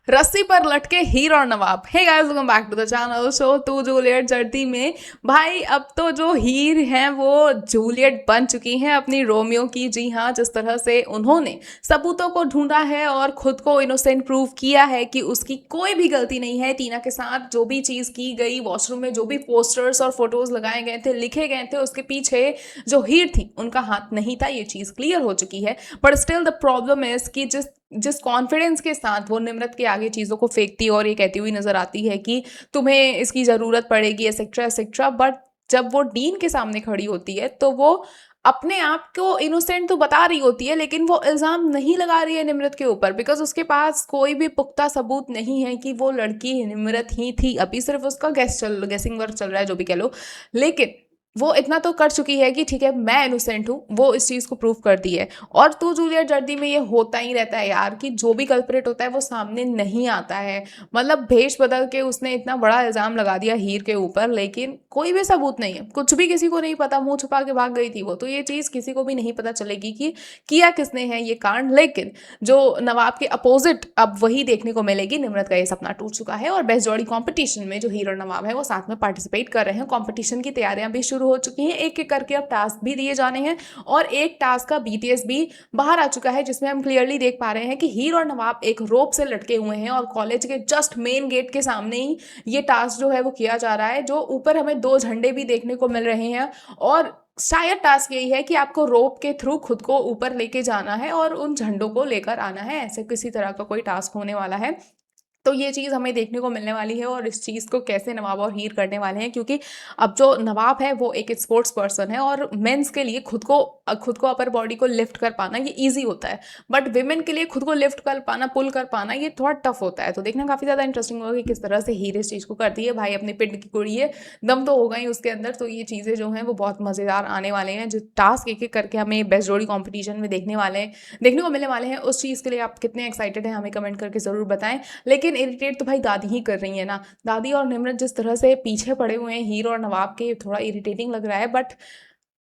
रस्सी पर लटके हीर और Nawab. Hey guys, welcome back to the channel. So तू जूलियट जर्दी में भाई अब तो जो हीर हैं वो जूलियट बन चुकी हैं अपनी रोमियो की। जी हाँ, जिस तरह से उन्होंने सबूतों को ढूंढा है और खुद को इनोसेंट प्रूव किया है कि उसकी कोई भी गलती नहीं है। टीना के साथ जो भी चीज़ की गई, वॉशरूम में जो भी पोस्टर्स और फोटोज लगाए गए थे, लिखे गए थे, उसके पीछे जो हीर थी उनका हाथ नहीं था। ये चीज़ क्लियर हो चुकी है। But still the problem is कि जिस जिस कॉन्फिडेंस के साथ वो निम्रत के आगे चीज़ों को फेंकती और ये कहती हुई नजर आती है कि तुम्हें इसकी ज़रूरत पड़ेगी, एक्सेट्रा एक्सेट्रा, बट जब वो डीन के सामने खड़ी होती है तो वो अपने आप को इनोसेंट तो बता रही होती है, लेकिन वो इल्ज़ाम नहीं लगा रही है निम्रत के ऊपर, बिकॉज उसके पास कोई भी पुख्ता सबूत नहीं है कि वो लड़की निम्रत ही थी। अभी सिर्फ उसका गेसिंग वर्क चल रहा है, जो भी कह लो। लेकिन वो इतना तो कर चुकी है कि ठीक है, मैं इनोसेंट हूँ, वो इस चीज़ को प्रूव करती है। और तू जूलियट जर्दी में ये होता ही रहता है यार कि जो भी कल्परेट होता है वो सामने नहीं आता है। मतलब भेष बदल के उसने इतना बड़ा इल्ज़ाम लगा दिया हीर के ऊपर, लेकिन कोई भी सबूत नहीं है, कुछ भी किसी को नहीं पता, मुंह छुपा के भाग गई थी वो। तो ये चीज़ किसी को भी नहीं पता चलेगी कि किया किसने है ये कांड। लेकिन जो नवाब के अपोजिट अब वही देखने को मिलेगी। निम्रत का ये सपना टूट चुका है और बेस्ट जोड़ी कॉम्पिटिशन में जो हीरो और नवाब है वो साथ में पार्टिसिपेट कर रहे हैं। कॉम्पिटिशन की तैयारियां भी शुरू हो चुकी हैं, एक एक करके अब टास्क भी दिए जाने हैं और एक टास्क का बीटीएस भी बाहर आ चुका है, जिसमें हम क्लियरली देख पा रहे हैं कि हीरो और नवाब एक रोप से लटके हुए हैं और कॉलेज के जस्ट मेन गेट के सामने ही ये टास्क जो है वो किया जा रहा है। जो ऊपर हमें दो झंडे भी देखने को मिल रहे हैं और शायद टास्क यही है कि आपको रोप के थ्रू खुद को ऊपर लेके जाना है और उन झंडों को लेकर आना है। ऐसे किसी तरह का कोई टास्क होने वाला है। तो ये चीज़ हमें देखने को मिलने वाली है और इस चीज़ को कैसे नवाब और हीर करने वाले हैं, क्योंकि अब जो नवाब है वो एक स्पोर्ट्स पर्सन है और मेंस के लिए खुद को अपर बॉडी को लिफ्ट कर पाना ये इजी होता है, बट विमेन के लिए खुद को लिफ्ट कर पाना, पुल कर पाना, ये थोड़ा टफ होता है। तो देखना काफ़ी ज़्यादा इंटरेस्टिंग होगा कि किस तरह से हीर इस चीज़ को करती है। भाई अपने पिंड की कुड़ी है, दम तो होगा ही उसके अंदर। तो ये चीज़ें जो हैं वो बहुत मज़ेदार आने वाले हैं। जो टास्क एक एक करके हमें बेस्ट जोड़ी कॉम्पिटिशन में देखने को मिलने वाले हैं, उस चीज़ के लिए आप कितने एक्साइटेड हैं हमें कमेंट करके ज़रूर बताएं। लेकिन इरिटेट तो भाई दादी ही कर रही है ना। दादी और निम्रत जिस तरह से पीछे पड़े हुए हैं हीरो और नवाब के, थोड़ा इरिटेटिंग लग रहा है। बट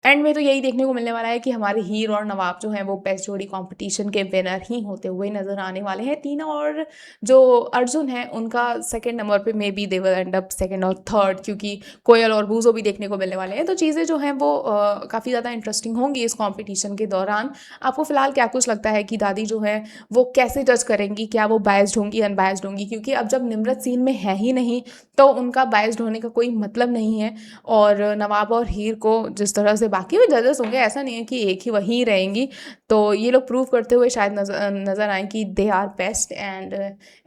एंड में तो यही देखने को मिलने वाला है कि हमारे हीर और नवाब जो हैं वो बेस्ट जोड़ी कंपटीशन के विनर ही होते हुए नजर आने वाले हैं। टीना और जो अर्जुन है उनका सेकंड नंबर पे may be they will and up second और थर्ड, क्योंकि कोयल और बूजो भी देखने को मिलने वाले हैं। तो चीज़ें जो हैं वो काफ़ी ज़्यादा इंटरेस्टिंग होंगी इस कॉम्पिटिशन के दौरान। आपको फिलहाल क्या कुछ लगता है कि दादी जो है वो कैसे जज करेंगी? क्या वो बायस्ड होंगी, अनबायस्ड होंगी? क्योंकि अब जब निम्रत सीन में है ही नहीं तो उनका बायस्ड होने का कोई मतलब नहीं है। और नवाब और हीर को जिस तरह से बाकी भी जजेस होंगे, ऐसा नहीं है कि एक ही वही रहेंगी, तो ये लोग प्रूव करते हुए शायद नज़र आए कि दे आर बेस्ट। एंड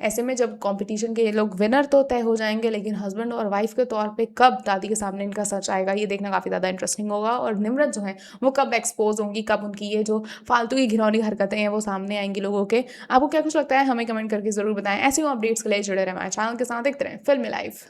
ऐसे में जब कंपटीशन के ये लोग विनर तो तय हो जाएंगे, लेकिन हस्बैंड और वाइफ के तौर पे कब दादी के सामने इनका सच आएगा ये देखना काफ़ी ज़्यादा इंटरेस्टिंग होगा। और निम्रत जो है वो कब एक्सपोज होंगी, कब उनकी ये जो फालतू की घिनौनी हरकतें हैं वो सामने आएंगी लोगों के। आपको क्या कुछ लगता है हमें कमेंट करके ज़रूर बताएं। ऐसे ही अपडेट्स के लिए जुड़े रहें हमारे चैनल के साथ, देखते रहें फिल्मी लाइफ।